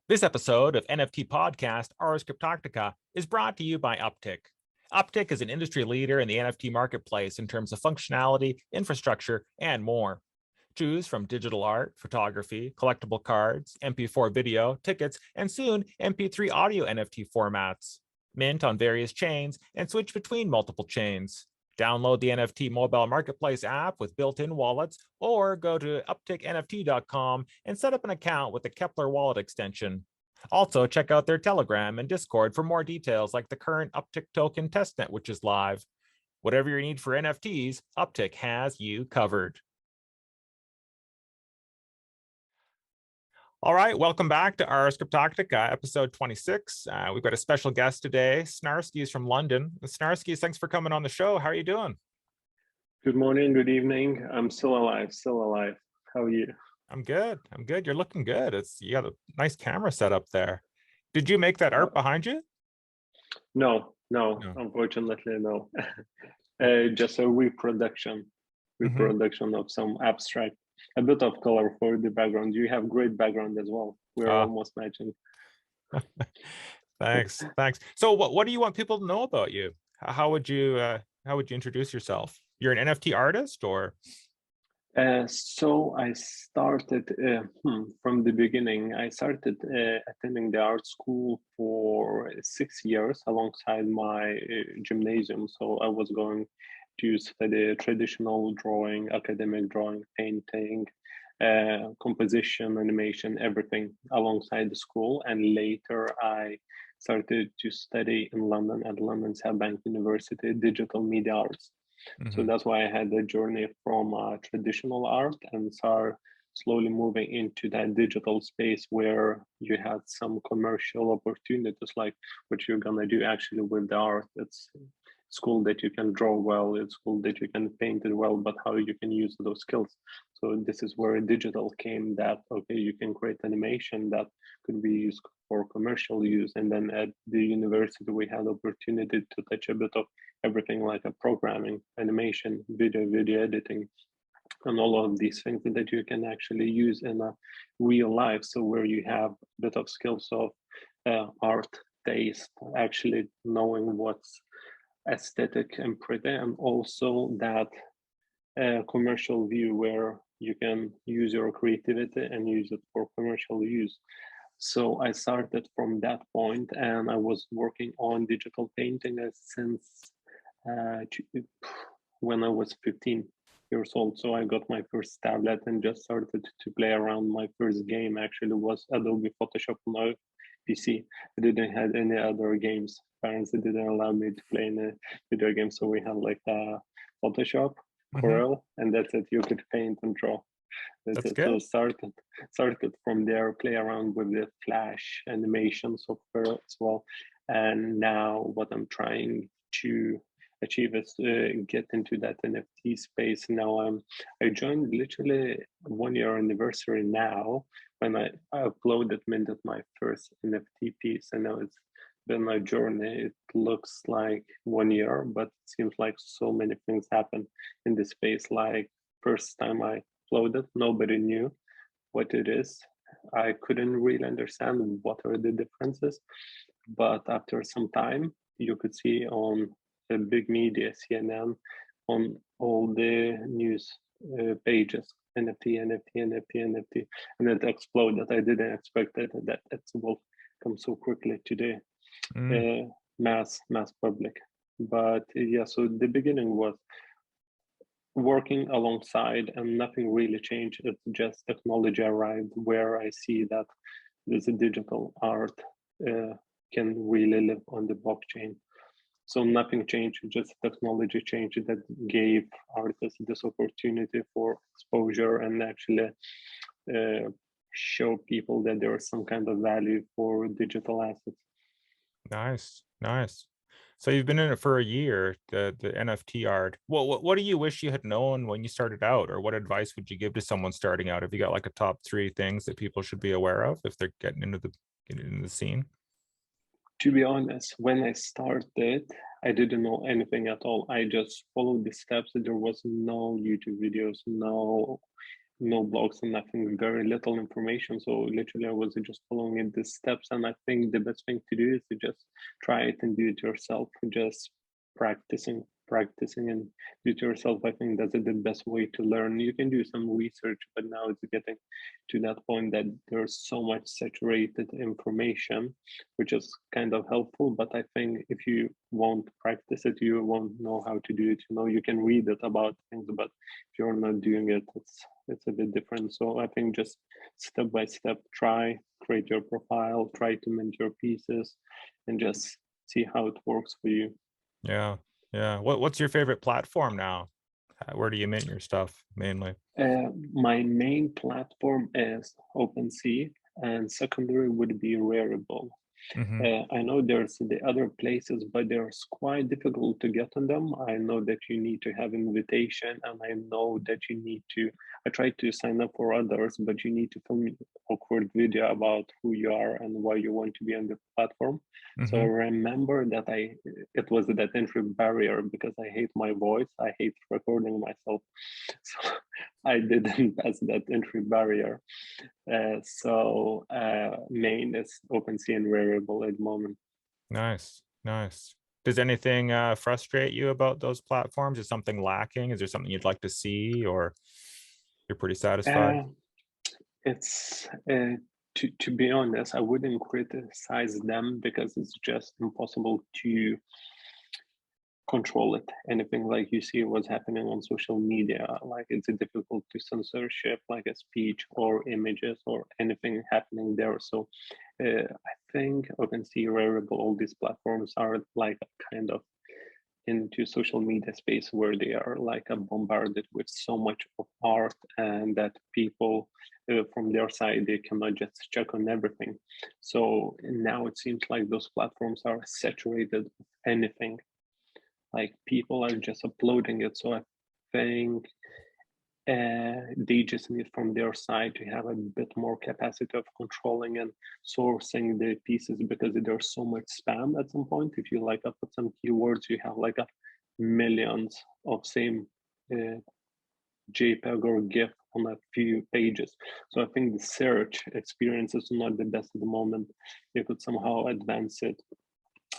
This episode of NFT podcast Ars Cryptotica is brought to you by Uptick. Uptick is an industry leader in the NFT marketplace in terms of functionality, infrastructure, and more. Choose from digital art, photography, collectible cards, MP4 video, tickets, and soon MP3 audio NFT formats. Mint on various chains and switch between multiple chains. Download the NFT mobile marketplace app with built-in wallets or go to upticknft.com and set up an account with the Kepler wallet extension. Also, check out their Telegram and Discord for more details like the current Uptick token testnet, which is live. Whatever your need for NFTs, Uptick has you covered. All right, welcome back to Ars Cryptotica, episode 26. We've got a special guest today, Snarskis from London. Snarskis, thanks for coming on the show. How are you doing? Good morning, good evening. I'm still alive. How are you? I'm good. You're looking good. You got a nice camera set up there. Did you make that art behind you? No, unfortunately, no. Just a reproduction of some abstract. A bit of color for the background. You have great background as well. We're almost matching. Thanks. So what do you want people to know about you? How would you introduce yourself? You're an NFT artist, or? So I started from the beginning. I started attending the art school for 6 years alongside my gymnasium. So I was going to study traditional drawing, academic drawing, painting, composition, animation, everything alongside the school. And later I started to study in London at London South Bank University, digital media arts. So that's why I had a journey from traditional art and start slowly moving into that digital space where you had some commercial opportunities, like what you're gonna do actually with the art. It's cool that you can draw well, it's cool that you can paint it well, but how you can use those skills. So this is where digital came, that okay, you can create animation that could be used for commercial use. And then at the university we had opportunity to touch a bit of everything, like a programming, animation, video editing, and all of these things that you can actually use in a real life. So where you have a bit of skills of art taste, actually knowing what's aesthetic and pretty, and also that commercial view where you can use your creativity and use it for commercial use. So I started from that point, and I was working on digital painting since when I was 15 years old. So I got my first tablet and just started to play around. My first game actually was Adobe Photoshop on my PC. I didn't have any other games. Parents didn't allow me to play any video games, so we had like Photoshop, Corel, and that's it. You could paint and draw. That's it. Good. So started from there, play around with the Flash animation software as well. And now what I'm trying to achieve is get into that NFT space. Now I joined literally 1 year anniversary now when I uploaded, minted my first NFT piece, and now it's been a journey. It looks like 1 year, but it seems like so many things happen in this space. Like first time I uploaded, nobody knew what it is. I couldn't really understand what are the differences, but after some time, you could see on the big media, CNN, on all the news pages, NFT, and it exploded. I didn't expect that it will come so quickly today, mass public. But yeah, so the beginning was working alongside, and nothing really changed. It's just technology arrived where I see that this digital art can really live on the blockchain. So nothing changed, just technology changed that gave artists this opportunity for exposure and actually show people that there is some kind of value for digital assets. Nice. So you've been in it for a year, the NFT art. What do you wish you had known when you started out, or what advice would you give to someone starting out? Have you got like a top 3 things that people should be aware of if they're getting into the scene? To be honest, when I started, I didn't know anything at all. I just followed the steps. There was no YouTube videos, no no blogs and nothing, very little information. So literally I was just following the steps. And I think the best thing to do is to just try it and do it yourself, just practicing and do it yourself. I think that's the best way to learn. You can do some research, but now it's getting to that point that there's so much saturated information, which is kind of helpful. But I think if you won't practice it, you won't know how to do it. You can read it about things, but if you're not doing it, it's a bit different. So I think just step by step, create your profile, try to mint your pieces, and just see how it works for you. Yeah. Yeah. What's your favorite platform now? Where do you mint your stuff mainly? My main platform is OpenSea, and secondary would be Rarible. I know there's the other places, but they're quite difficult to get on them. I know that you need to have invitation, and I know that you need to. I tried to sign up for others, but you need to film an awkward video about who you are and why you want to be on the platform. So I remember that it was that entry barrier because I hate my voice. I hate recording myself, so I didn't pass that entry barrier. So main is OpenSea and Rarible at the moment. Nice. Does anything frustrate you about those platforms? Is something lacking? Is there something you'd like to see, or you're pretty satisfied? It's to be honest, I wouldn't criticize them because it's just impossible to control it. Anything like you see what's happening on social media, like it's difficult to censorship like a speech or images or anything happening there. So I think OpenSea, Rarible, all these platforms are like kind of into social media space where they are like bombarded with so much of art, and that people from their side, they cannot just check on everything. So now it seems like those platforms are saturated with anything, like people are just uploading it. So I think they just need from their side to have a bit more capacity of controlling and sourcing the pieces, because there's so much spam at some point. If you like put some keywords, you have like millions of same JPEG or GIF on a few pages. So I think the search experience is not the best at the moment. You could somehow advance it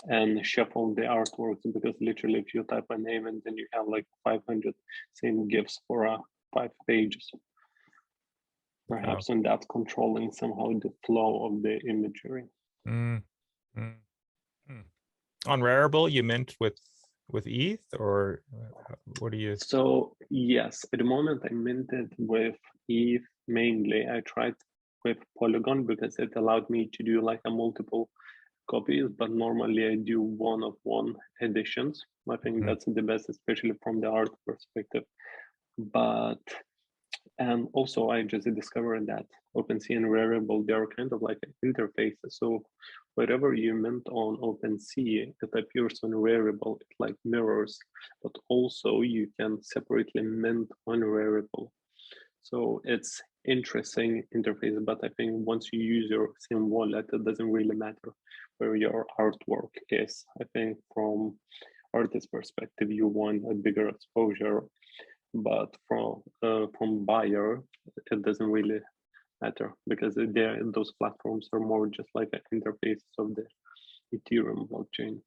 and shuffle the artworks, because literally if you type a name and then you have like 500 same GIFs for 5 pages, perhaps, and that's controlling somehow the flow of the imagery. On Rarible, you mint with ETH, or what do you? So yes, at the moment I minted with ETH mainly. I tried with Polygon because it allowed me to do like a multiple copies, but normally I do one-of-one editions. I think that's the best, especially from the art perspective. But and also I just discovered that OpenSea and Rarible, they are kind of like interfaces. So whatever you mint on OpenSea, it appears on Rarible, it like mirrors, but also you can separately mint on Rarible. So it's interesting interface, but I think once you use your same wallet, it doesn't really matter where your artwork is. I think from artist perspective, you want a bigger exposure, but from buyer, it doesn't really matter, because those platforms are more just like an interface of the Ethereum blockchain.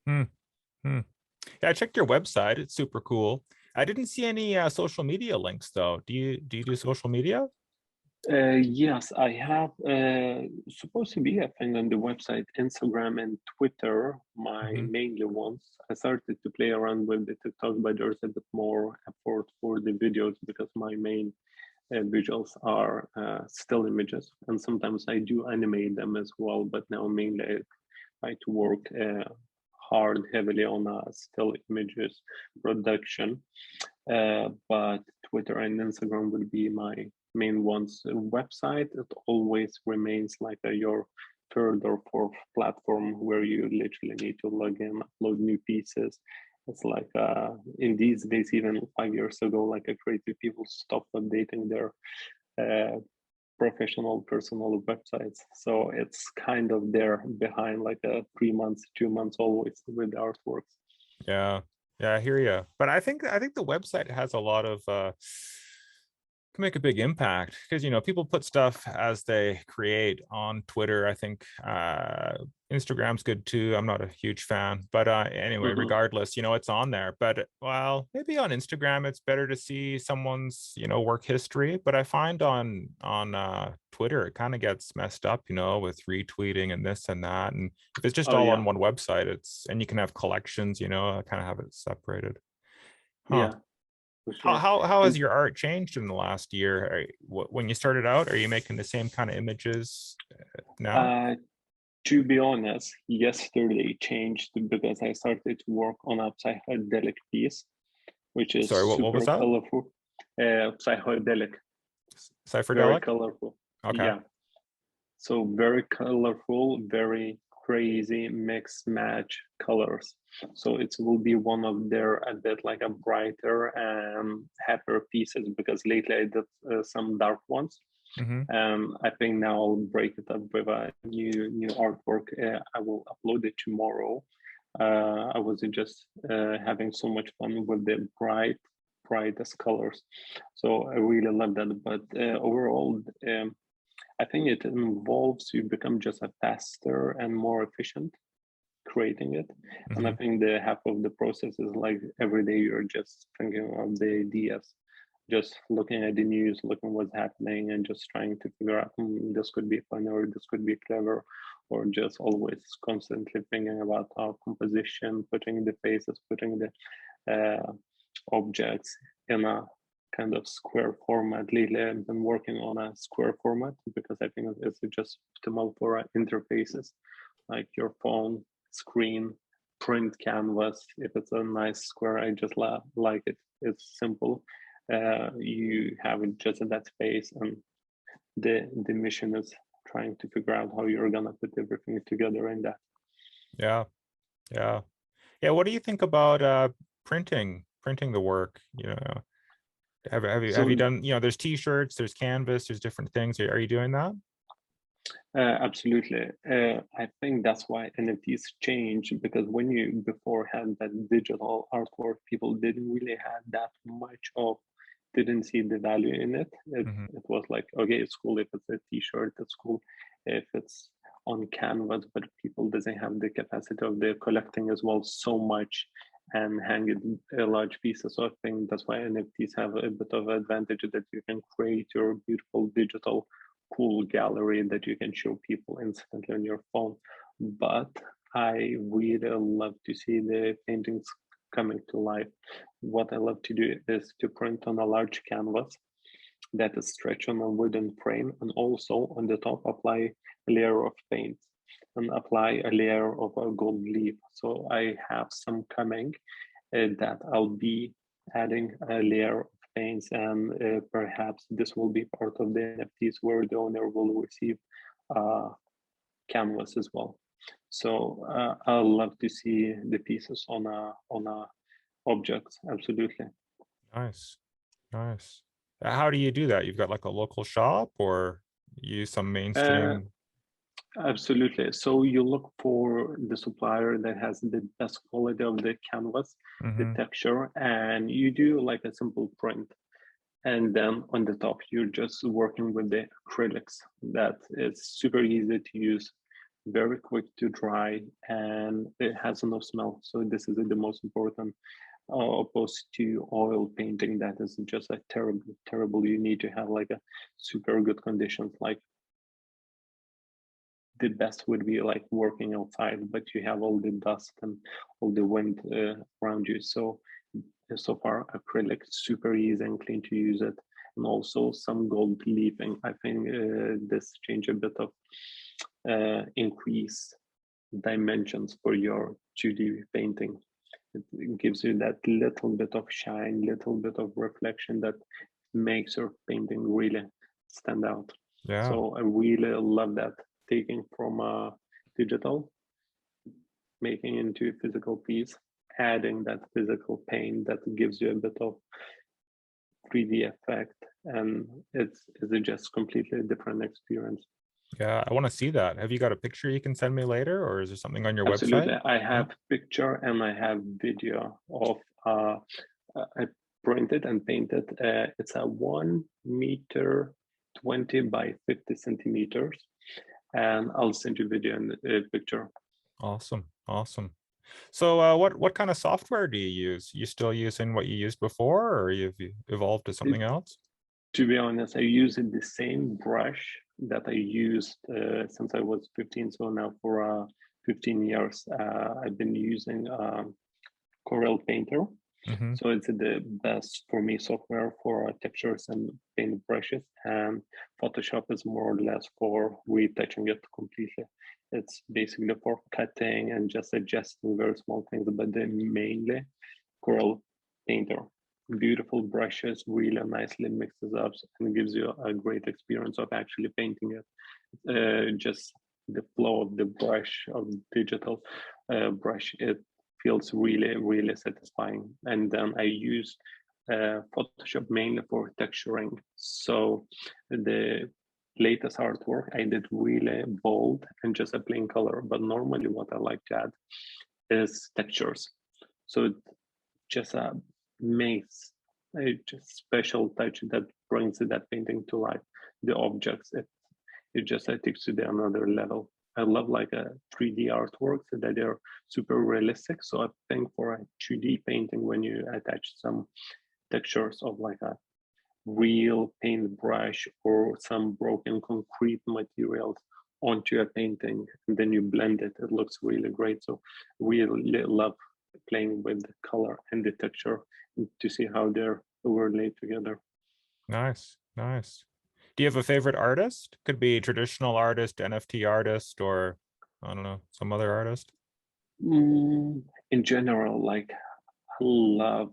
Yeah, I checked your website. It's super cool. I didn't see any social media links though. Do you do social media? Yes, I have supposed to be a thing on the website, Instagram and Twitter, my mainly ones. I started to play around with the TikTok, but there's a bit more effort for the videos because my main visuals are still images, and sometimes I do animate them as well. But now mainly I try to work hard, heavily on still images production. But Twitter and Instagram would be my main ones. Website, it always remains like your third or fourth platform where you literally need to log in, upload new pieces. It's like in these days, even 5 years ago, like creative people stopped updating their professional personal websites. So it's kind of there behind like 3 months, 2 months always with artworks. Yeah, I hear you. But I think the website has a lot of can make a big impact because people put stuff as they create on Twitter. I think Instagram's good too. I'm not a huge fan, but anyway, regardless, it's on there. But well, maybe on Instagram it's better to see someone's work history. But I find on Twitter it kind of gets messed up, with retweeting and this and that. And if it's just Oh all yeah, on one website, and you can have collections, kind of have it separated. Huh. yeah, for How sure. how has And your art changed in the last year? When you started out, are you making the same kind of images now? uh, to be honest, yesterday changed because I started to work on a psychedelic piece, which is Sorry, what was super that? colorful. Psychedelic, very Cypherdelic? colorful. Okay. Yeah, so very colorful, very crazy mix match colors. So it will be one of their a bit like a brighter and happier pieces because lately I did some dark ones. Mm-hmm. I think now I'll break it up with a new artwork. I will upload it tomorrow. I was just having so much fun with the brightest colors, so I really love that. But overall, I think it involves you become just a faster and more efficient creating it. And I Mm-hmm. think the half of the process is like every day you're just thinking of the ideas, just looking at the news, looking what's happening, and just trying to figure out this could be fun or this could be clever, or just always constantly thinking about our composition, putting the faces, putting the objects in a kind of square format. Lately, I've been working on a square format because I think it's just optimal for interfaces like your phone screen, print canvas. If it's a nice square, I just like it. It's simple. You have it just in that space, and the mission is trying to figure out how you're gonna put everything together in that. Yeah. Yeah. Yeah. What do you think about printing the work? Have you So done, there's t-shirts, there's canvas, there's different things. Are you doing that? absolutely. I think that's why NFTs change because when you before had that digital artwork, people didn't really have that much of, didn't see the value in it. Mm-hmm. It was like, okay, it's cool if it's a t-shirt, it's cool if it's on canvas, but people doesn't have the capacity of the collecting as well so much and hang it large pieces. So I think that's why NFTs have a bit of advantage that you can create your beautiful digital cool gallery that you can show people instantly on your phone. But I really love to see the paintings coming to life. What I love to do is to print on a large canvas that is stretched on a wooden frame, and also on the top apply a layer of paint and apply a layer of a gold leaf. So I have some coming that I'll be adding a layer of paints, and perhaps this will be part of the NFTs where the owner will receive canvas as well. So I love to see the pieces on a objects. Absolutely. Nice. Nice. How do you do that? You've got like a local shop or use some Uh, mainstream? Absolutely. So you look for the supplier that has the best quality of the canvas, the Mm-hmm. texture, and you do like a simple print. And then on the top, you're just working with the acrylics. That is super easy to use, very quick to dry, and it has no smell. So this is the most important, opposed to oil painting. That is just a terrible. You need to have like a super good conditions, like the best would be like working outside, but you have all the dust and all the wind around you. So far, acrylic super easy and clean to use it, and also some gold leafing. I think this change a bit of increase dimensions for your 2D painting. It gives you that little bit of shine, little bit of reflection that makes your painting really stand out. Yeah. So I really love that, taking from a digital, making into a physical piece, adding that physical paint that gives you a bit of 3D effect, and it's just completely different experience. Yeah. I want to see that. Have you got a picture you can send me later, or is there something on your website? Absolutely, I Yeah. have picture and I have video of I printed and painted. It's a 1 meter 20 by 50 centimeters, and I'll send you video and a picture. Awesome. Awesome. So what kind of software do you use? You still using what you used before, or you've evolved to something else? To be honest, I use the same brush that I used since I was 15. So now for 15 years, I've been using Corel Painter. Mm-hmm. So it's the best for me software for textures and paint brushes, and Photoshop is more or less for retouching it completely. It's basically for cutting and just adjusting very small things, but then mainly Corel Painter. Beautiful brushes, really nicely mixes up and gives you a great experience of actually painting it. Just the flow of the brush, of digital brush, it feels really, really satisfying. And then I use Photoshop mainly for texturing. So the latest artwork I did really bold and just a plain color, but normally what I like to add is textures. So it just makes a just special touch that brings that painting to life. The objects, it just takes to the another level. I love like a 3D artworks that they're super realistic. So I think for a 2D painting, when you attach some textures of like a real paintbrush or some broken concrete materials onto a painting, and then you blend it, it looks really great. So really love playing with the color and the texture to see how they're overlaid together. Nice, nice. Do you have a favorite artist? Could be traditional artist, NFT artist, or I don't know, some other artist. In general, like I love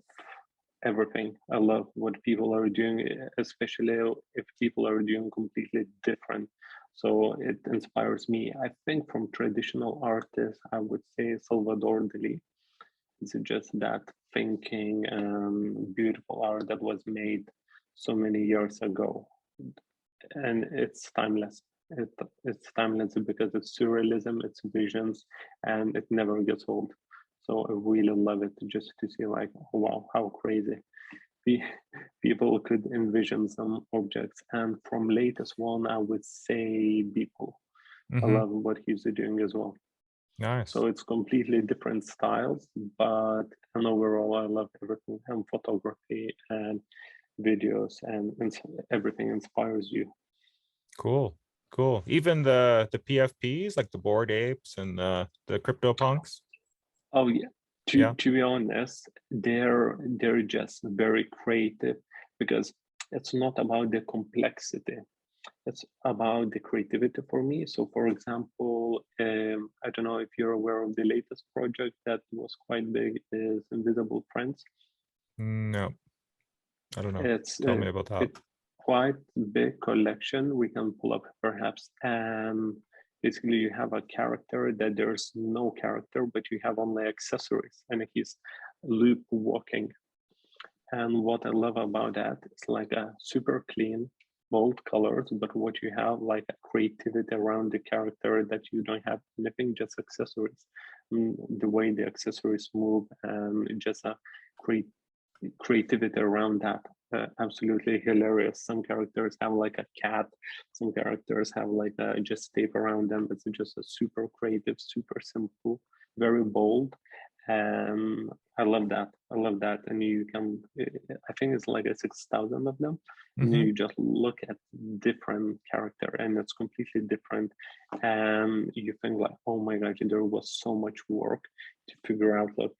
everything. I love what people are doing, especially if people are doing completely different. So it inspires me. I think from traditional artists, I would say Salvador Dali. It's just that thinking beautiful art that was made so many years ago, and it's timeless. It's timeless because it's surrealism, it's visions, and it never gets old. So I really love it just to see like, oh, wow, how crazy people could envision some objects. And from latest one, I would say Beeple. I Mm-hmm. love what he's doing as well. Nice. So it's completely different styles, but and overall, I love everything, and photography and videos and everything inspires you. Cool. Cool. Even the PFPs, like the Bored Apes and the CryptoPunks. Oh yeah. Yeah. To be honest, they're just very creative because it's not about the complexity. It's about the creativity for me. So for example, I don't know if you're aware of the latest project that was quite big, is Invisible Friends. No, I don't know. It's Tell me about that. it's quite big collection. We can pull up perhaps. Basically, you have a character that there's no character, but you have only accessories, and he's loop walking. And what I love about that, it's like a super clean, bold colors, but what you have like a creativity around the character that you don't have anything, just accessories. The way the accessories move and just a creativity around that. Absolutely hilarious. Some characters have like a cat, some characters have like just tape around them. It's just a super creative, super simple, very bold. And I love that. I love that. And you can, I think it's like a 6,000 of them. And Mm-hmm. you just look at different character and it's completely different. And you think like, oh my gosh, there was so much work to figure out like,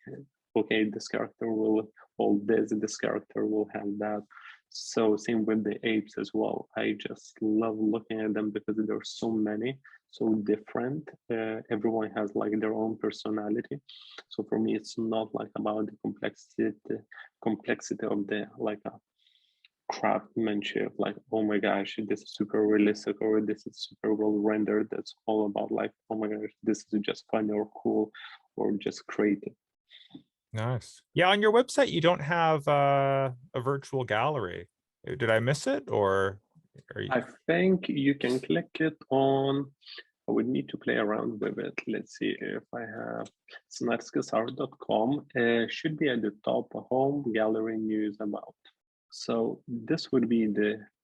okay, this character will hold this character will have that. So same with the apes as well. I just love looking at them because there's so many, so different. Everyone has like their own personality. So for me, it's not like about the complexity of the like a craftsmanship, like, oh my gosh, this is super realistic or this is super well rendered. That's all about like, oh my gosh, this is just funny or cool or just creative. Nice. Yeah, on your website, you don't have a virtual gallery. Did I miss it, or are you... I think you can click it on I would need to play around with it. Let's see if I have snarskisart.com. Should be at the top, home, gallery, news, about. So this would be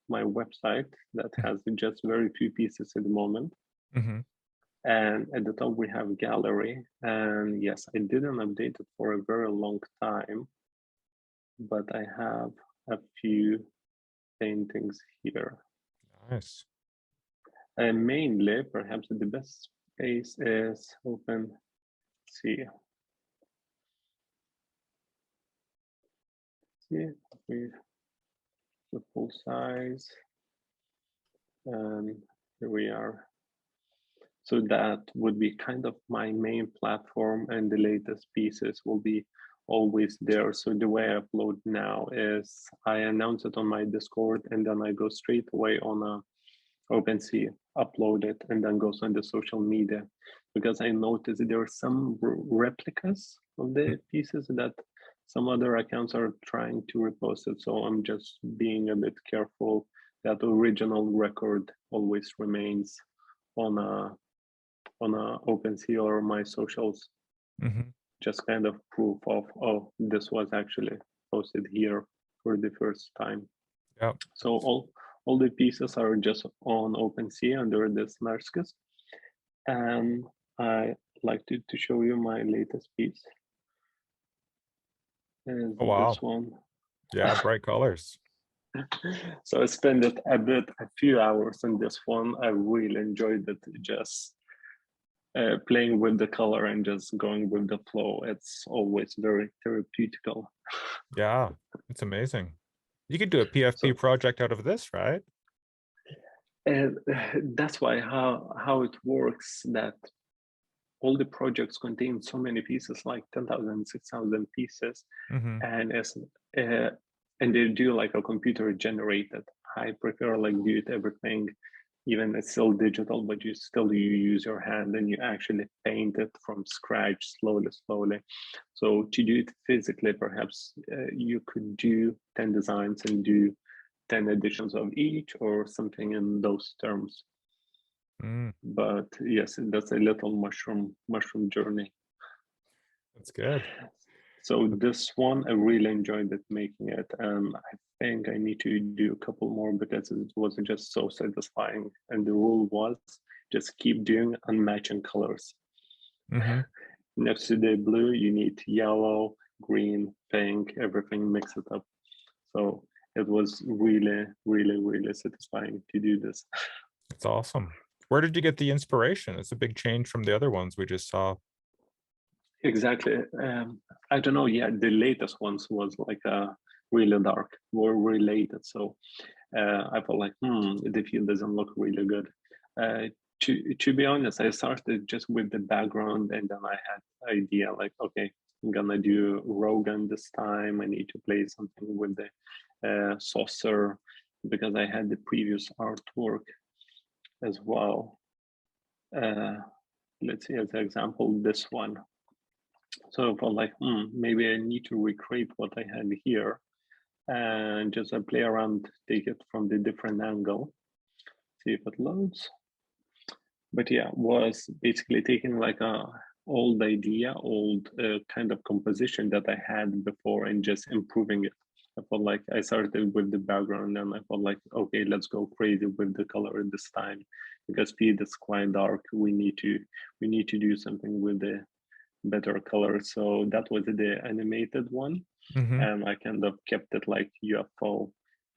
my website that has just very few pieces at the moment. Mm-hmm. And at the top we have gallery. And yes, I didn't update it for a very long time, but I have a few paintings here. Nice. And mainly, perhaps the best space is open. See with the full size, and here we are. So that would be kind of my main platform, and the latest pieces will be always there. So the way I upload now is I announce it on my Discord, and then I go straight away on a OpenSea, upload it, and then goes on the social media, because I noticed there are some replicas of the pieces that some other accounts are trying to repost it. So I'm just being a bit careful that original record always remains on a OpenSea or my socials. Mm-hmm. Just kind of proof of, oh, this was actually posted here for the first time. Yep. So all the pieces are just on OpenSea under the Snarskis. And I like to show you my latest piece. Is Oh, wow. this one. Yeah, bright colors. So I spent a few hours on this one. I really enjoyed it, just playing with the color and just going with the flow. It's always very therapeutical. Yeah, it's amazing. You could do a PFP project out of this, right? And that's why how it works, that all the projects contain so many pieces, like 10,000, 6,000 pieces. Mm-hmm. And as and they do like a computer generated. I prefer like do it everything, even it's still digital, but you use your hand and you actually paint it from scratch slowly. So to do it physically, perhaps you could do 10 designs and do 10 editions of each or something in those terms. But yes, that's a little mushroom journey. That's good. So this one, I really enjoyed it making it, and I think I need to do a couple more because it was just so satisfying. And the rule was just keep doing unmatching colors. Mm-hmm. Next to the blue, you need yellow, green, pink, everything, mix it up. So it was really, really, really satisfying to do this. It's awesome. Where did you get the inspiration? It's a big change from the other ones we just saw. Exactly. I don't know. Yeah, the latest ones was like really dark, were related. So I felt like, the field doesn't look really good. To be honest, I started just with the background, and then I had idea like, okay, I'm gonna do Rogan this time. I need to play something with the saucer, because I had the previous artwork as well. Let's see, as an example, this one. So I felt like, maybe I need to recreate what I had here and just play around, take it from the different angle, see if it loads. But yeah, was basically taking like a old idea, old kind of composition that I had before and just improving it. I felt like I started with the background and I felt like, okay, let's go crazy with the color this time, because feed is quite dark. We need to do something with the better color. So that was the animated one. Mm-hmm. And I kind of kept it like UFO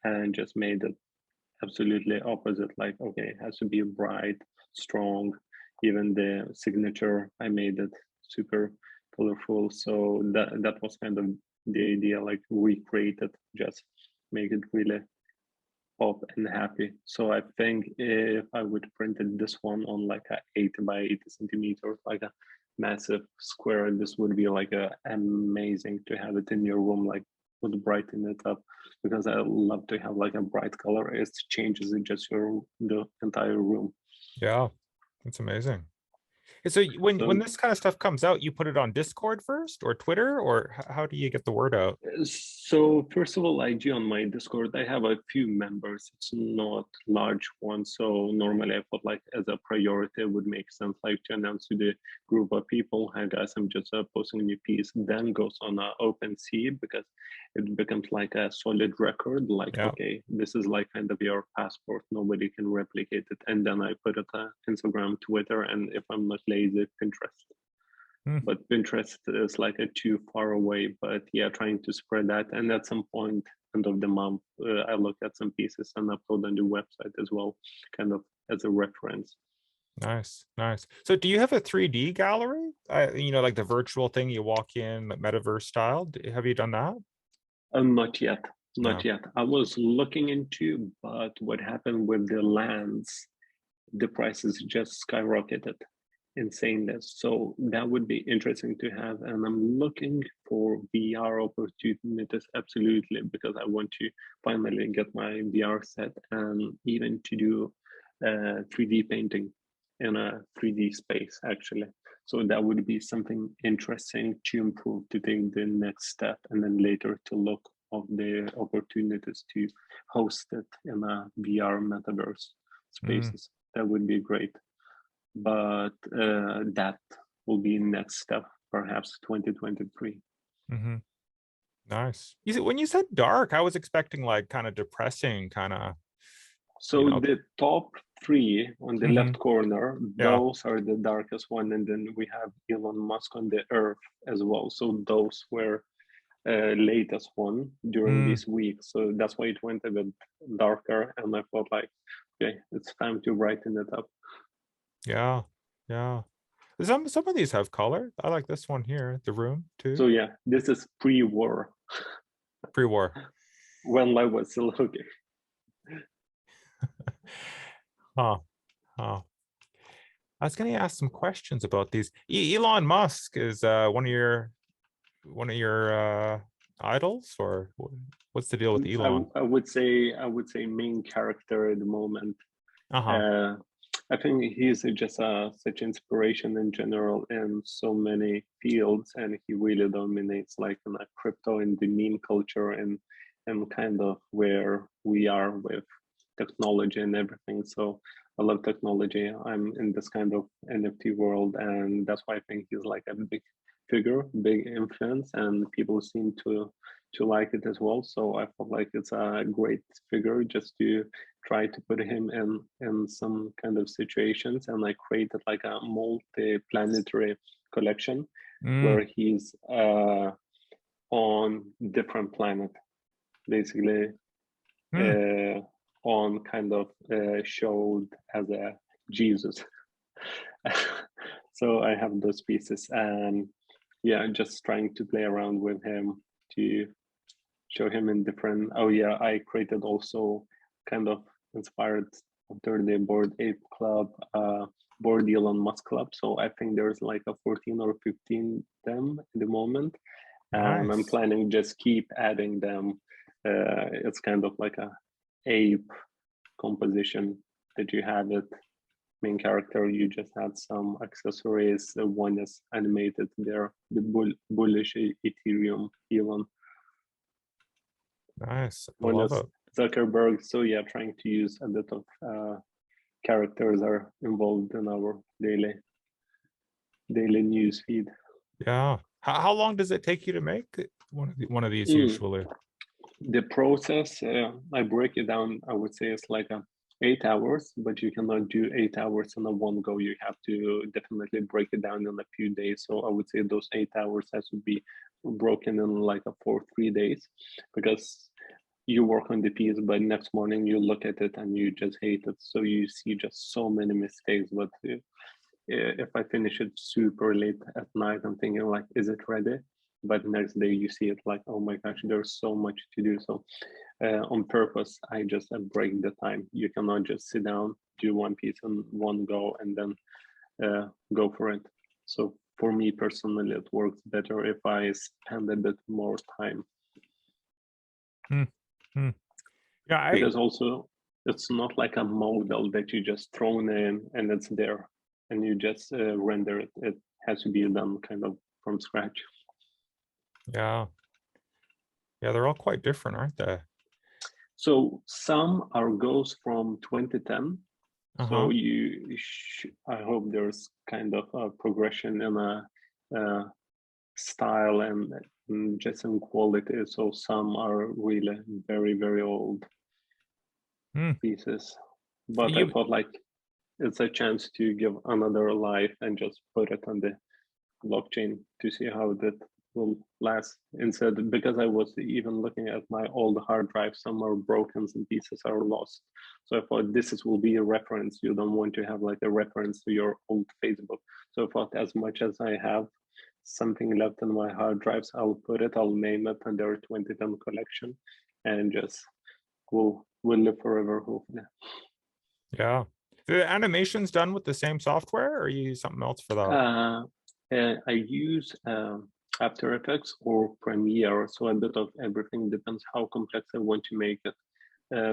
and just made it absolutely opposite. Like, okay, it has to be bright, strong. Even the signature, I made it super colorful. So that was kind of the idea, like recreate it, just make it really pop and happy. So I think if I would printed this one on like a 80 by 80 centimeters, like a massive square, this would be like amazing to have it in your room, like would brighten it up, because I love to have like a bright color. It changes it just the entire room. Yeah, it's amazing. So when So this kind of stuff comes out, you put it on Discord first or Twitter, or how do you get the word out? So first of all, I do on my Discord. I have a few members. It's not large ones. So normally I thought like as a priority it would make sense like to announce to the group of people, hey guys, I'm just posting a new piece, then goes on OpenSea because it becomes like a solid record. Like, Yeah. okay, this is like kind of your passport. Nobody can replicate it. And then I put it on Instagram, Twitter, and if I'm not lazy, Pinterest. Hmm. But Pinterest is like a too far away. But yeah, trying to spread that. And at some point, end of the month, I look at some pieces and upload on the website as well, kind of as a reference. Nice, nice. So do you have a 3D gallery? Like the virtual thing you walk in, metaverse style. Have you done that? Not yet, not No. yet. I was looking into, but what happened with the lands, the prices just skyrocketed. Insaneness. So that would be interesting to have. And I'm looking for VR opportunities absolutely because I want to finally get my VR set and even to do 3D painting in a 3D space actually. So that would be something interesting to improve to take the next step and then later to look of the opportunities to host it in a VR metaverse Mm, spaces. That would be great, but that will be next step, perhaps 2023. hmm. Nice. When you said dark, I was expecting like kind of depressing, kind of, you So know. the top three on the Hmm. left corner, Yeah. those are the darkest one, and then we have Elon Musk on the Earth as well. So those were latest one during Mm, this week. So that's why it went a bit darker, and I thought like, okay, it's time to brighten it up. yeah. Yeah. Some of these have color. I like this one here, the room too. So yeah, this is pre-war Pre-war. when life was still okay. Huh. Huh. I was going to ask some questions about these. Elon Musk is one of your idols, or what's the deal with Elon? I would say main character at the moment. Uh-huh. Uh, I think he's just such inspiration in general in so many fields, and he really dominates like in a crypto and the meme culture and kind of where we are with technology and everything. So I love technology. I'm in this kind of NFT world, and that's why I think he's like a big figure, big influence, and people seem to like it as well. So I felt like it's a great figure just to try to put him in some kind of situations, and I created like a multi-planetary collection Mm, where he's on different planet, basically mm, uh, on kind of showed as a Jesus. So I have those pieces, and yeah, just trying to play around with him to show him in different. Oh yeah, I created also kind of inspired after the Board Ape Club, Board Elon Musk Club. So I think there's like a 14 or 15 them at the moment, and I'm nice. planning just keep adding them. It's kind of like a ape composition that you have it main character. You just add some accessories. One is animated there, the bullish Ethereum Elon. Nice. I One love is it. Zuckerberg. So yeah, trying to use a bit of characters are involved in our daily news feed. Yeah. How long does it take you to make one of these Mm. usually? The process, I break it down. I would say it's like 8 hours, but you cannot do 8 hours in a one go. You have to definitely break it down in a few days. So I would say those 8 hours has to be broken in like for 3 days, because you work on the piece, but next morning you look at it and you just hate it. So you see just so many mistakes. But if I finish it super late at night, I'm thinking like, is it ready? But next day you see it like, oh my gosh, there's so much to do. So on purpose, I just break the time. You cannot just sit down, do one piece in one go, and then go for it. So for me personally, it works better if I spend a bit more time, Hmm. Hmm. Yeah, because also it's not like a model that you just thrown in and it's there. and you just render it. It has to be done kind of from scratch. Yeah. Yeah, they're all quite different, aren't they? So some are goes from 2010. So I hope there's kind of a progression in a style and just in quality. So some are really very, very old pieces. But I thought like it's a chance to give another life and just put it on the blockchain to see how that will last. Instead, because I was even looking at my old hard drives, some are broken, some pieces are lost. So I thought will be a reference. You don't want to have like a reference to your old Facebook. So I thought as much as I have something left in my hard drives, I'll name it under 2010 collection and just will live forever, hopefully. Yeah. The animation's done with the same software, or you use something else for that? I use After Effects or Premiere, so a bit of everything, depends how complex I want to make it.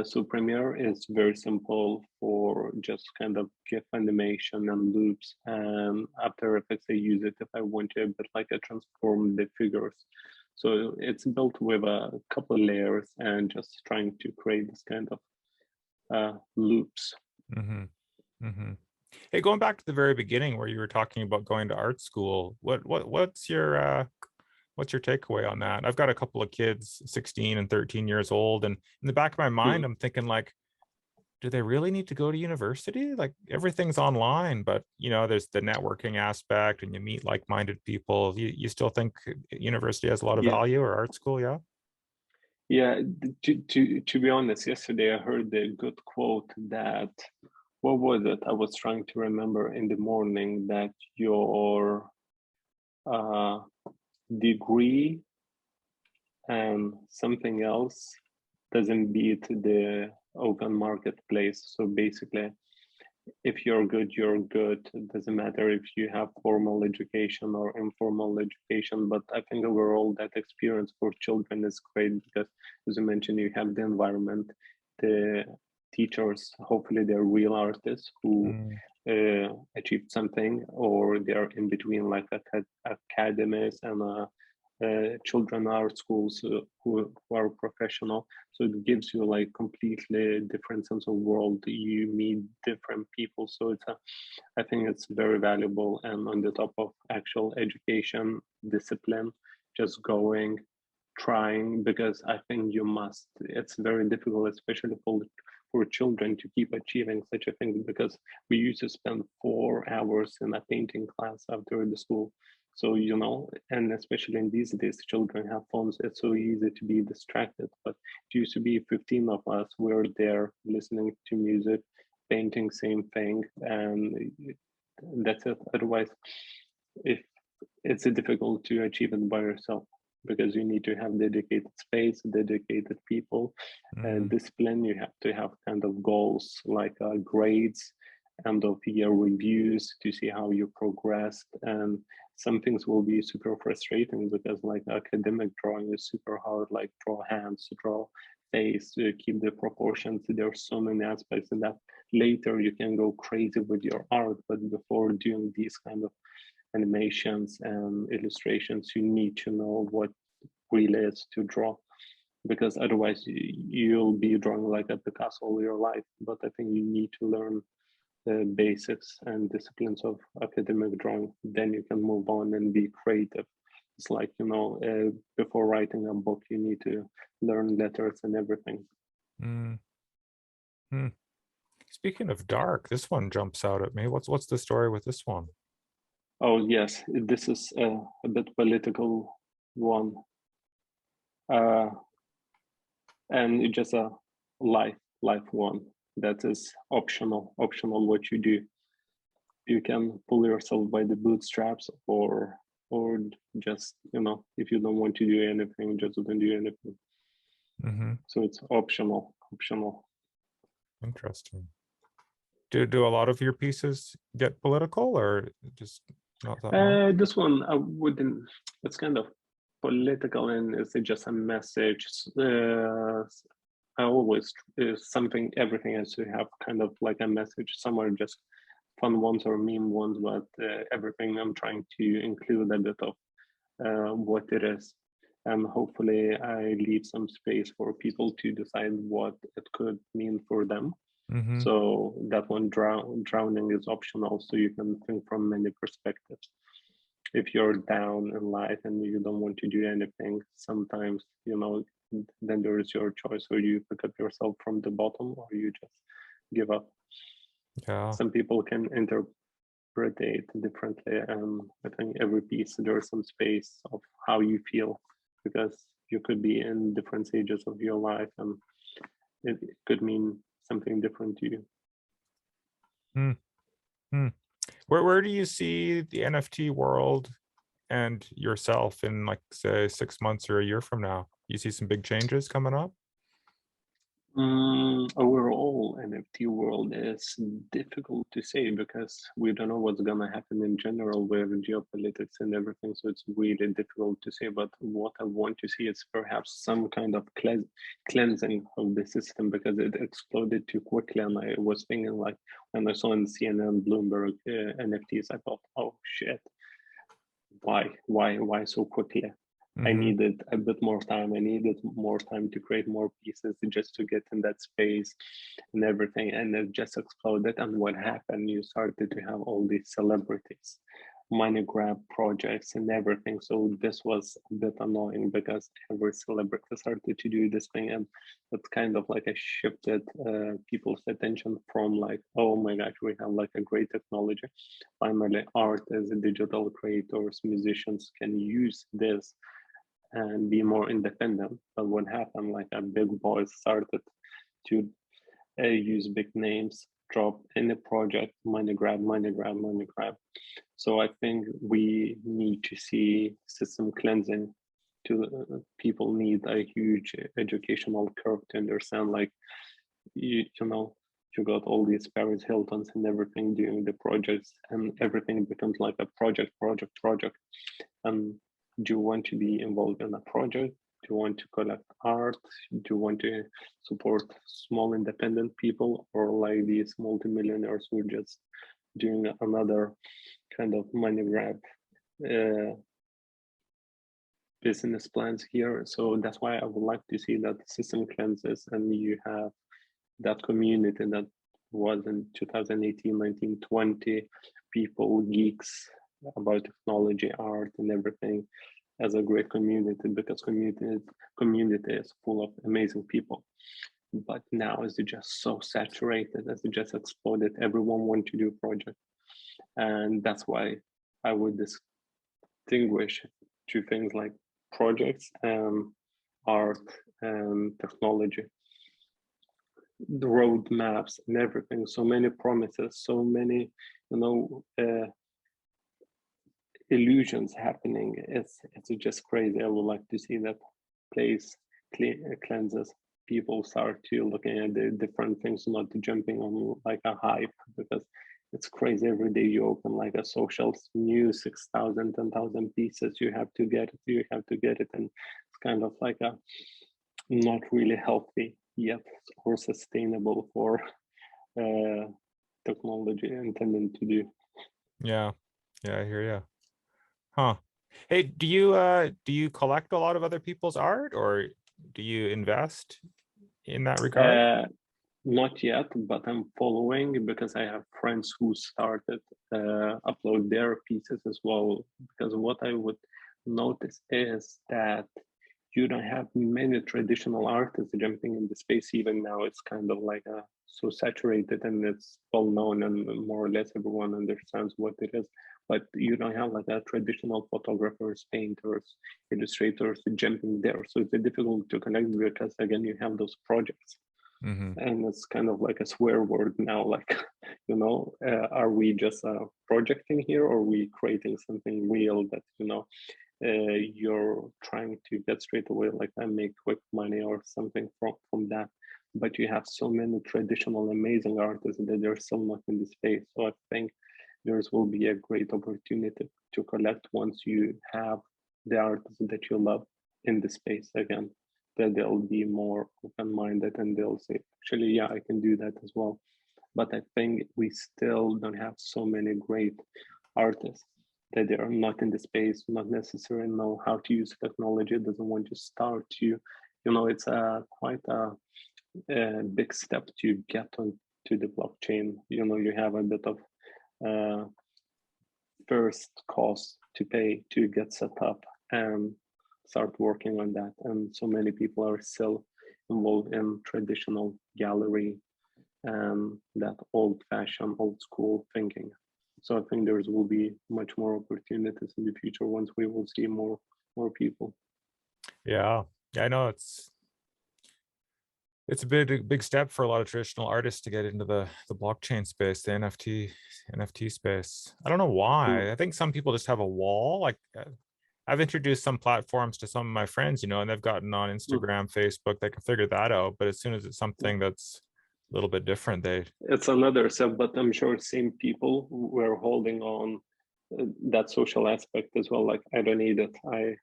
So Premiere is very simple for just kind of GIF animation and loops, and After Effects I use it if I want to a bit like transform the figures. So it's built with a couple of layers and just trying to create this kind of loops. Hey, going back to the very beginning where you were talking about going to art school, what's your takeaway on that? I've got a couple of kids, 16 and 13 years old, and in the back of my mind, I'm thinking like, do they really need to go to university? Like everything's online, but there's the networking aspect and you meet like-minded people. You still think university has a lot of value, or art school? Yeah, to be honest, yesterday I heard a good quote that, what was it? I was trying to remember in the morning, that your degree and something else doesn't beat the open marketplace. So basically, if you're good, you're good. It doesn't matter if you have formal education or informal education. But I think overall that experience for children is great because, as you mentioned, you have the environment, the teachers, hopefully they're real artists who achieved something, or they're in between like academies and children art schools who are professional. So it gives you like completely different sense of world. You meet different people. So I think it's very valuable. And on the top of actual education, discipline, just going, trying, because I think you must. It's very difficult, especially for children, to keep achieving such a thing, because we used to spend 4 hours in a painting class after the school. So, and especially in these days, children have phones. It's so easy to be distracted. But it used to be 15 of us. We're there listening to music, painting, same thing. And that's it. Otherwise, if it's difficult to achieve it by yourself, because you need to have dedicated space, dedicated people, and discipline. You have to have kind of goals like grades, end of year reviews to see how you progressed. And some things will be super frustrating because like academic drawing is super hard, like draw hands, draw face, to keep the proportions. There are so many aspects in that. Later you can go crazy with your art, but before doing these kind of animations and illustrations, you need to know what really is to draw, because otherwise you'll be drawing like a Picasso all your life. But I think you need to learn the basics and disciplines of academic drawing, then you can move on and be creative. It's like, before writing a book, you need to learn letters and everything. Speaking of dark, this one jumps out at me. What's the story with this one? Oh yes, this is a bit political one, and it's just a life one that is optional what you do. You can pull yourself by the bootstraps, or just, if you don't want to do anything, just don't do anything. So it's optional. Interesting. Do a lot of your pieces get political, or just not that much? This one I wouldn't. It's kind of political, and it's just a message. I always everything has to have kind of like a message somewhere. Just fun ones or meme ones, but everything I'm trying to include a bit of what it is. And hopefully I leave some space for people to decide what it could mean for them. Mm-hmm. So that one drowning is optional, so you can think from many perspectives. If you're down in life and you don't want to do anything, sometimes, then there is your choice, or you pick up yourself from the bottom, or you just give up. Yeah. Some people can interpret it differently, and I think every piece there's some space of how you feel, because you could be in different stages of your life, and it could mean something different to you. Hmm. Where do you see the NFT world and yourself in, like, say, 6 months or a year from now? You see some big changes coming up? Overall, NFT world is difficult to say because we don't know what's gonna happen in general with geopolitics and everything. So it's really difficult to say. But what I want to see is perhaps some kind of cleansing of the system, because it exploded too quickly. And I was thinking, like, when I saw in CNN, Bloomberg NFTs, I thought, oh shit, why so quickly? I needed a bit more time. I needed more time to create more pieces just to get in that space and everything. And it just exploded. And what happened? You started to have all these celebrities, money grab projects and everything. So this was a bit annoying because every celebrity started to do this thing. And it's kind of like a shifted people's attention from like, oh my gosh, we have like a great technology. Finally, art as a digital creators, musicians can use this and be more independent. But what happened, like a big boys started to use big names, drop any project, money grab, money grab, money grab. So I think we need to see system cleansing. To people need a huge educational curve to understand, like, you know, you got all these Paris Hiltons and everything doing the projects, and everything becomes like a project. And do you want to be involved in a project? Do you want to collect art? Do you want to support small independent people, or like these multimillionaires who are just doing another kind of money grab business plans here? So that's why I would like to see that the system cleanses and you have that community that was in 2018, 19, 20 people, geeks about technology, art, and everything, as a great community, because community is full of amazing people. But now it's just so saturated, as it just exploded. Everyone wants to do a project, and that's why I would distinguish two things like projects and art and technology. The roadmaps and everything, so many promises, so many, illusions happening. It's just crazy. I would like to see that place cleanses. People start to looking at the different things, not jumping on like a hype, because it's crazy. Every day you open like a social news, 6,000, 10,000 pieces. You have to get it, and it's kind of like a not really healthy yet or sustainable for technology intended to do. Yeah, I hear you. Huh. Hey, do you collect a lot of other people's art, or do you invest in that regard? Not yet, but I'm following because I have friends who started upload their pieces as well. Because what I would notice is that you don't have many traditional artists jumping in the space. Even now, it's kind of like so saturated and it's well known, and more or less everyone understands what it is. But you don't have like a traditional photographers, painters, illustrators jumping there. So it's difficult to connect, because again, you have those projects. And it's kind of like a swear word now, like, are we just projecting here, or are we creating something real that, you're trying to get straight away, like I make quick money or something from that. But you have so many traditional amazing artists that they're still not in the space. So I think yours will be a great opportunity to collect once you have the artists that you love in the space again, that they'll be more open-minded and they'll say, actually, yeah, I can do that as well. but I think we still don't have so many great artists that they are not in the space, not necessarily know how to use technology, doesn't want to start to, it's quite a big step to get on to the blockchain. You have a bit of first cost to pay to get set up and start working on that. And so many people are still involved in traditional gallery and that old-fashioned, old-school thinking. So I think there will be much more opportunities in the future once we will see more people. Yeah, I know it's a big step for a lot of traditional artists to get into the blockchain space, the NFT space. I don't know why. I think some people just have a wall. Like I've introduced some platforms to some of my friends, and they've gotten on Instagram, Facebook, they can figure that out. But as soon as it's something that's a little bit different, it's another step. But I'm sure same people were holding on that social aspect as well. Like I don't need it. I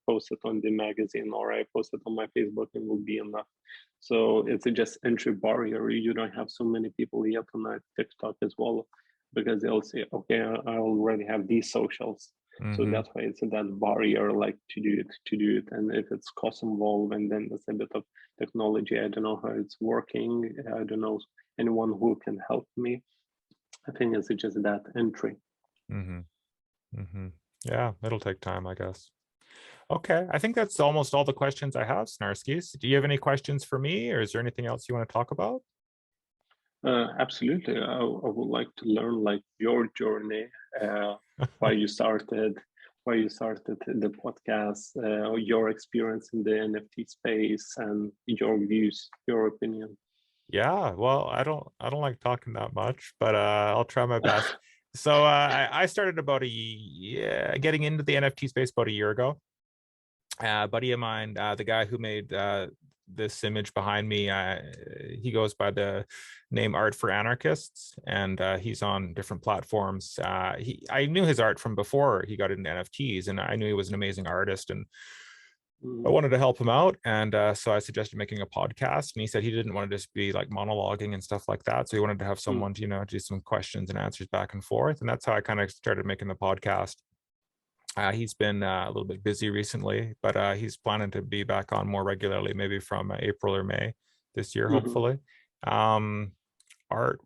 post it on the magazine or I post it on my Facebook and will be enough. So it's just entry barrier. You don't have so many people yet on that TikTok as well, because they'll say, okay, I already have these socials. So that's why it's that barrier, like to do it. And if it's cost involved, and then there's a bit of technology, I don't know how it's working. I don't know anyone who can help me. I think it's just that entry. Yeah, it'll take time, I guess. Okay, I think that's almost all the questions I have, Snarskis. Do you have any questions for me, or is there anything else you want to talk about? Absolutely. I would like to learn like your journey, why you started the podcast, your experience in the NFT space, and your views, your opinion. Yeah, well, I don't like talking that much, but I'll try my best. So I started about getting into the NFT space about a year ago. A buddy of mine, the guy who made this image behind me, he goes by the name Art4Anarchists, and he's on different platforms. I knew his art from before he got into NFTs, and I knew he was an amazing artist, and I wanted to help him out. And so I suggested making a podcast, and he said he didn't want to just be like monologuing and stuff like that. So he wanted to have someone to, do some questions and answers back and forth. And that's how I kind of started making the podcast. He's been a little bit busy recently, but he's planning to be back on more regularly, maybe from April or May this year, hopefully. Art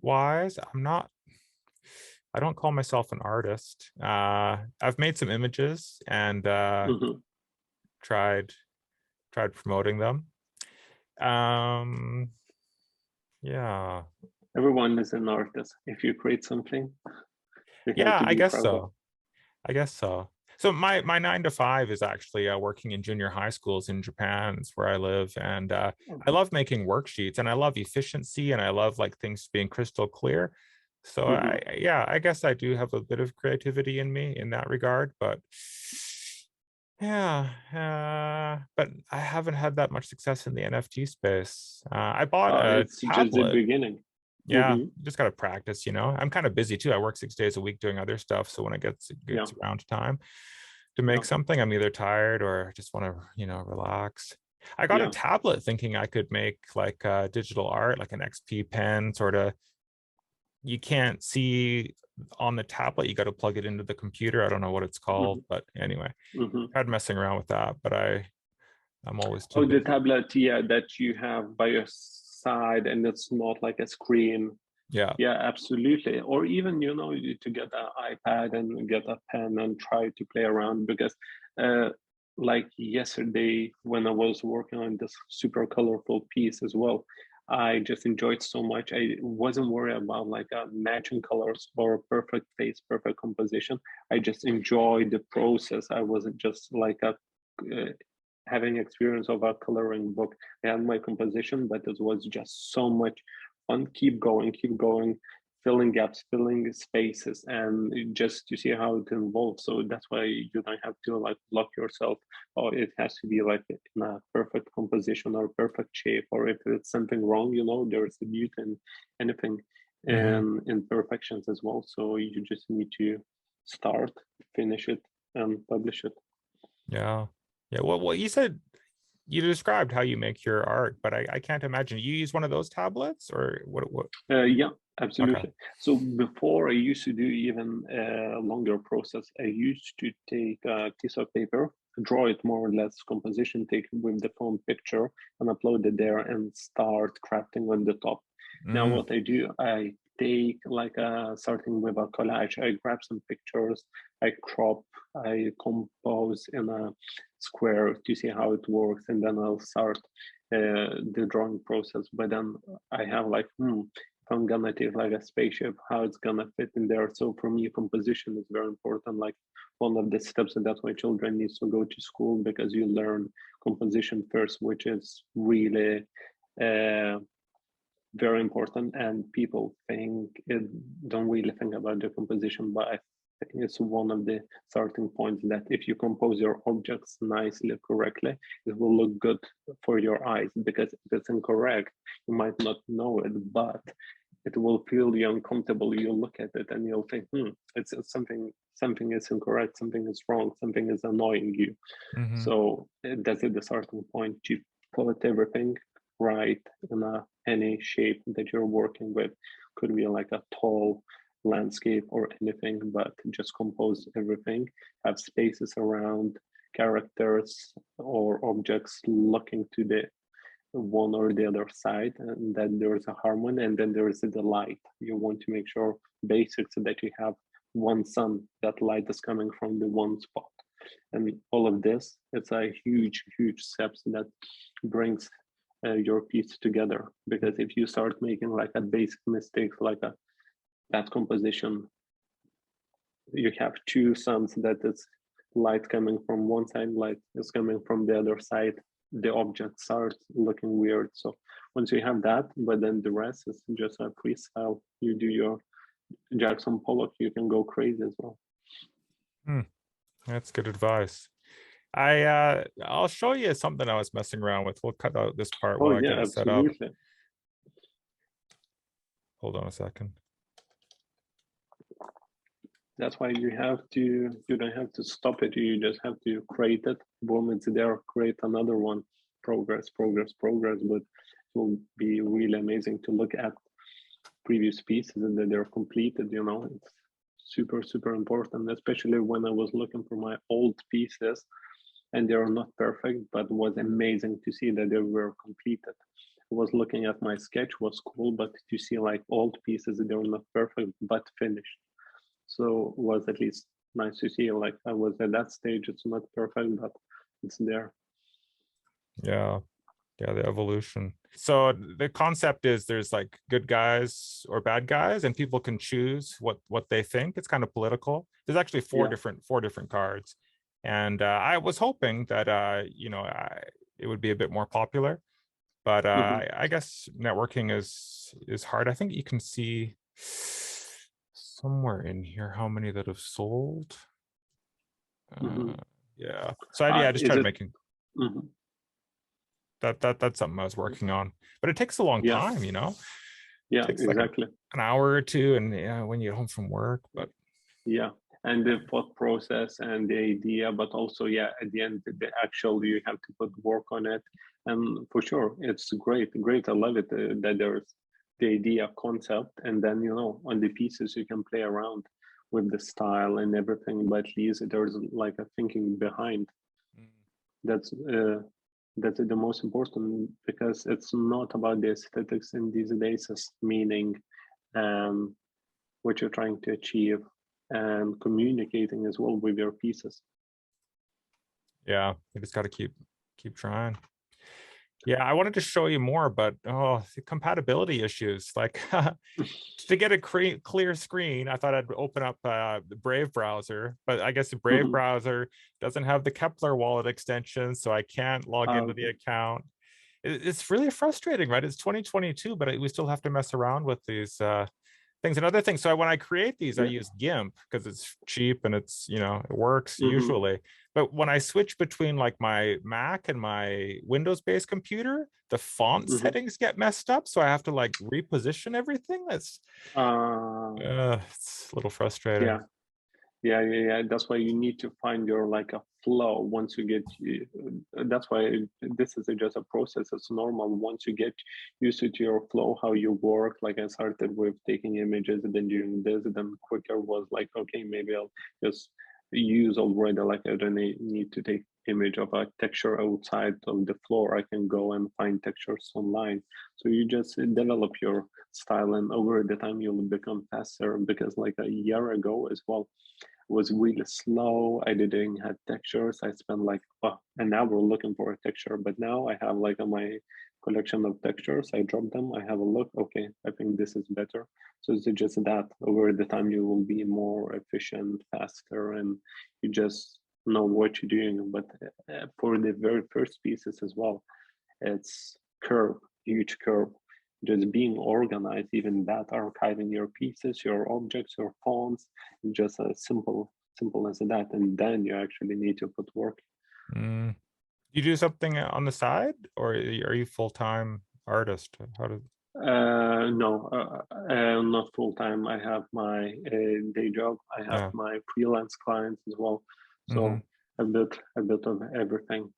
wise, I don't call myself an artist. I've made some images and tried promoting them. Yeah, everyone is an artist. If you create something, yeah, I guess so. So my 9 to 5 is actually working in junior high schools in Japan. It's where I live, and I love making worksheets, and I love efficiency, and I love like things being crystal clear. So I guess I do have a bit of creativity in me in that regard, but yeah, but I haven't had that much success in the NFT space. I bought a it's tablet. just the beginning. Yeah, just got to practice, I'm kind of busy too. I work 6 days a week doing other stuff. So when it gets around time to make something, I'm either tired or just want to, relax. I got a tablet thinking I could make like digital art, like an XP pen sort of. You can't see on the tablet. You got to plug it into the computer. I don't know what it's called, but anyway, tried messing around with that, but I'm always too busy. The tablet, that you have by your side, and it's not like a screen. Yeah, absolutely. Or even to get an iPad and get a pen and try to play around, because like yesterday when I was working on this super colorful piece as well, I just enjoyed so much. I wasn't worried about like matching colors or perfect face, perfect composition. I just enjoyed the process. I wasn't just like having experience of a coloring book. I had my composition, but it was just so much fun. Keep going, filling gaps, filling spaces, and just to see how it evolves. So that's why you don't have to like lock yourself, or it has to be like in a perfect composition or perfect shape, or if it's something wrong, there's a beauty in anything and imperfections as well. So you just need to start, finish it, and publish it. Yeah. Well, you said you described how you make your art, but I can't imagine you use one of those tablets or what? Yeah, Absolutely. So before I used to do even a longer process. I used to take a piece of paper, draw it more or less composition, take it with the phone picture and upload it there and start crafting on the top. Now what I do, I take like starting with a collage, I grab some pictures, I crop, I compose in a square to see how it works, and then I'll start the drawing process. But then I have like, if I'm gonna take like a spaceship, how it's gonna fit in there. So for me, composition is very important. Like one of the steps, and that's why children needs to go to school, because you learn composition first, which is really very important. And people don't really think about the composition, but I think it's one of the starting points, that if you compose your objects nicely, correctly, it will look good for your eyes. Because if it's incorrect, you might not know it, but it will feel you uncomfortable. You'll look at it and you'll think, it's something is incorrect, something is wrong, something is annoying you. So that's the starting point, to put everything right in any shape that you're working with. Could be like a tall landscape or anything, but just compose everything, have spaces around characters or objects looking to the one or the other side, and then there is a harmony, and then there is the light. You want to make sure basics that you have one sun, that light is coming from the one spot, and all of this, it's a huge steps that brings your piece together. Because if you start making like a basic mistakes, like that composition, you have two suns, that is light coming from one side, light is coming from the other side, the object starts looking weird. So once you have that, but then the rest is just a freestyle. You do your Jackson Pollock, you can go crazy as well. That's good advice. I'll show you something I was messing around with. We'll cut out this part while I get it set up. Hold on a second. That's why you don't have to stop it. You just have to create it. Boom, it's there. Create another one. Progress. But it will be really amazing to look at previous pieces and that they're completed. It's super important, especially when I was looking for my old pieces, and they are not perfect, but it was amazing to see that they were completed. I was looking at my sketch, was cool, but to see like old pieces, they were not perfect but finished. So it was at least nice to see, like I was at that stage. It's not perfect, but it's there. Yeah, the evolution. So the concept is there's like good guys or bad guys, and people can choose what they think. It's kind of political. There's actually four different cards, and I was hoping that it would be a bit more popular, but I guess networking is hard. I think you can see somewhere in here how many that have sold. Yeah, so I just tried making that's something I was working on, but it takes a long time, Yeah, it takes exactly, like an hour or two, and when you get home from work. But and the thought process and the idea, but also at the end, the actual, you have to put work on it. And for sure, it's great. I love it that there's the idea concept, and then on the pieces you can play around with the style and everything, but at least there's like a thinking behind. That's the most important, because it's not about the aesthetics in these days, it's meaning what you're trying to achieve and communicating as well with your pieces. Yeah, you just got to keep trying. Yeah, I wanted to show you more, but the compatibility issues. Like to get a clear screen, I thought I'd open up the Brave browser, but I guess the Brave browser doesn't have the Kepler wallet extension, so I can't log into the account. It's really frustrating, right? It's 2022, but we still have to mess around with these things and other things. So when I create these, I use GIMP because it's cheap and it's, it works usually. But when I switch between like my Mac and my Windows-based computer, the font settings get messed up. So I have to like reposition everything. That's it's a little frustrating. Yeah. That's why you need to find your like a flow once you get. That's why this is just a process. It's normal once you get used to your flow, how you work. Like I started with taking images, and then doing this, and then quicker was like, okay, maybe I'll just use already. Like I don't need to take image of a texture outside of the floor. I can go and find textures online. So you just develop your style, and over the time you'll become faster. Because like a year ago as well was really slow. I didn't have textures. I spent like an hour looking for a texture, but now I have like my collection of textures. I drop them, I have a look. Okay, I think this is better. So it's just that over the time you will be more efficient, faster, and you just know what you're doing. But for the very first pieces as well, it's curve, huge curve. Just being organized, even that, archiving your pieces, your objects, your fonts, just as simple as that. And then you actually need to put work. You do something on the side, or are you full-time artist? How does No, not full time. I have my day job. I have my freelance clients as well. So a bit of everything.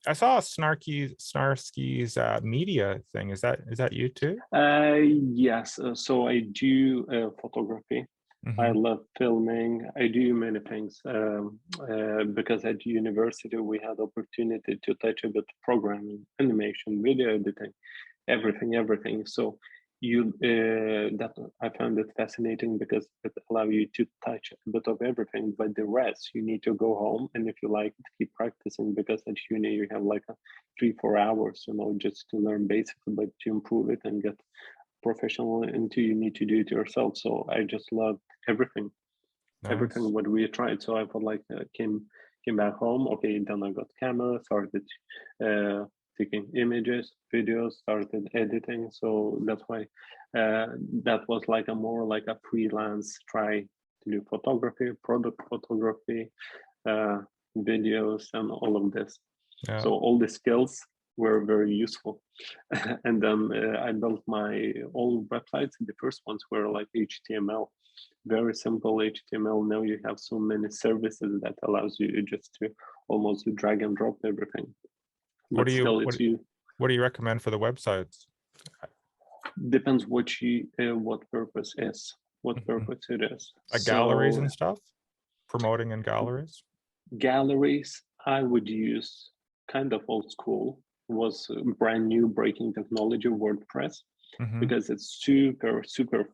I saw Snarskis media thing. Is that you too? Yes. So I do photography. I love filming. I do many things because at university we had opportunity to touch a bit programming, animation, video editing, everything. So that I found it fascinating because it allows you to touch a bit of everything, but the rest you need to go home, and if you like, keep practicing, because at uni you have like 3-4 hours, just to learn basically, but to improve it and get professional into, you need to do it yourself. So I just love everything. Nice. Everything what we tried. So I felt like came back home. Okay, then I got camera, started taking images, videos, started editing. So that's why that was like a more like a freelance try to do photography, product photography, videos, and all of this. Yeah. So all the skills were very useful. And then I built my own websites. The first ones were like HTML, very simple HTML. Now you have so many services that allows you just to almost drag and drop everything. What do you recommend for the websites? Depends what purpose is, what purpose it is. Like galleries and stuff? Promoting in galleries? Galleries, I would use kind of old school, was brand new breaking technology, WordPress, because it's super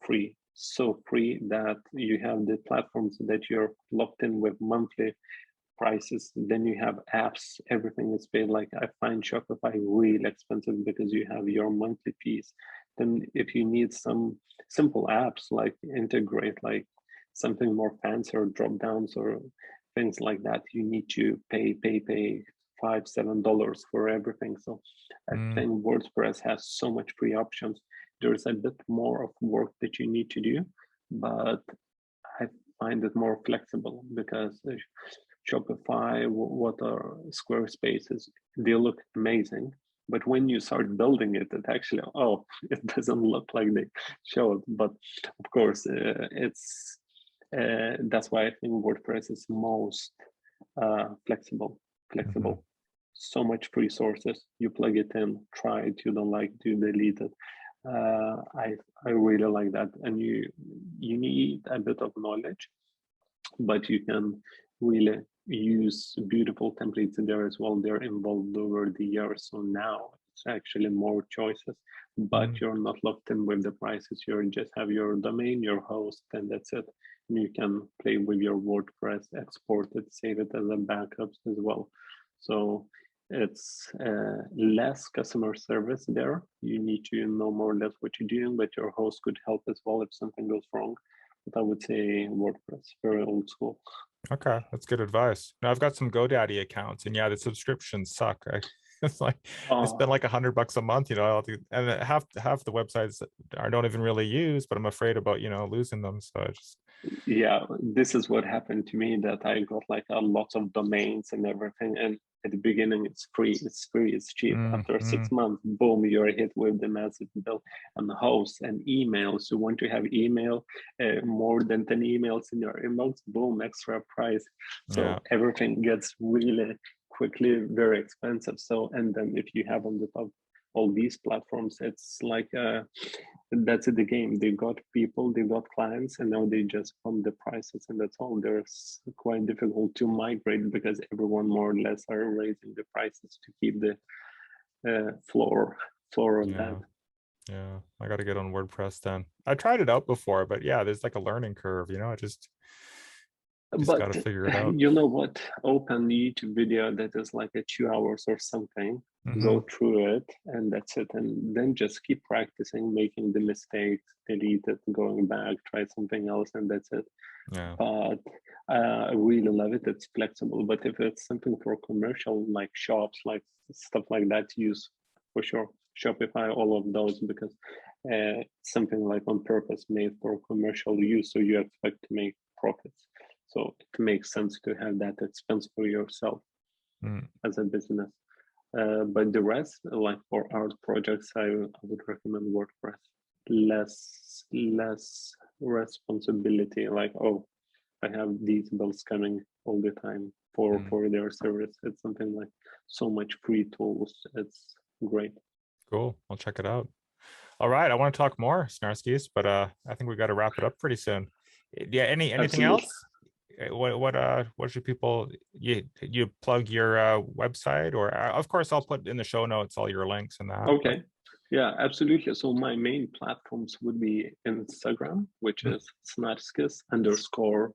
free. So free that you have the platforms that you're locked in with monthly prices. Then you have apps, everything is paid. Like I find Shopify really expensive because you have your monthly fees. Then if you need some simple apps like integrate like something more fancy or drop downs or things like that, you need to pay $5-7 for everything. So I think WordPress has so much free options. There's a bit more of work that you need to do, but I find it more flexible because Shopify, what are Squarespaces, they look amazing. But when you start building it, it actually, it doesn't look like they showed. But of course, it's that's why I think WordPress is most flexible. So much free sources. You plug it in, try it, you don't like to delete it. I really like that. And you need a bit of knowledge, but you can really use beautiful templates there as well. They're involved over the years. So now it's actually more choices, but you're not locked in with the prices. You just have your domain, your host, and that's it. And you can play with your WordPress, export it, save it as a backups as well. So it's less customer service there. You need to know more or less what you're doing, but your host could help as well if something goes wrong. But I would say WordPress, very old school. Okay, that's good advice. Now I've got some GoDaddy accounts, and yeah, the subscriptions suck. It's like I Oh, spend like $100 a month, and half the websites I don't even really use, but I'm afraid about, losing them. So I just yeah, this is what happened to me, that I got like a lot of domains and everything. And at the beginning, it's free, it's cheap. After mm. 6 months, boom, you're hit with the massive bill and hosts and emails. You want to have email, more than 10 emails in your inbox, boom, extra price. Yeah. So everything gets really quickly very expensive. So, and then if you have on the top all these platforms, it's like that's the game. They got people, they got clients, and now they just pump the prices, and that's all. There's quite difficult to migrate because everyone more or less are raising the prices to keep the floor of that. Yeah, I got to get on WordPress then. I tried it out before, but yeah, there's like a learning curve, I just got to But figure it out. you know what? Open YouTube video that is like a 2 hours or something. Hmm. Go through it, and that's it. And then just keep practicing, making the mistakes, delete it, going back, try something else, and that's it. Yeah. But I really love it. It's flexible. But if it's something for commercial, like shops, like stuff like that, use for sure Shopify, all of those, because something like on purpose made for commercial use, so you expect to make profits. So it makes sense to have that expense for yourself Mm. as a business. But the rest, like for art projects, I would recommend WordPress. Less responsibility. Like, oh, I have these bills coming all the time for their service. It's something like so much free tools. It's great. Cool. I'll check it out. All right. I want to talk more, Snarskis, but I think we got to wrap it up pretty soon. Yeah. Anything Absolutely. else? What should people, you plug your website, or of course I'll put in the show notes all your links and that, but Okay. Yeah, absolutely. So my main platforms would be Instagram, which is Snarskis_art,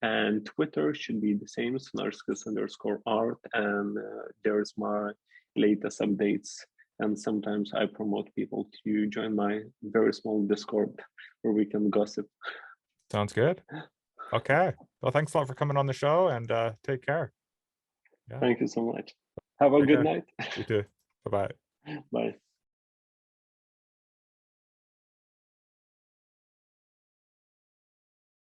and Twitter should be the same, Snarskis_art. And there's my latest updates. And sometimes I promote people to join my very small Discord where we can gossip. sounds good. Okay. Well, thanks a lot for coming on the show, and take care. Yeah. Thank you so much. Have a Take good care. night. You too. Bye-bye. Bye.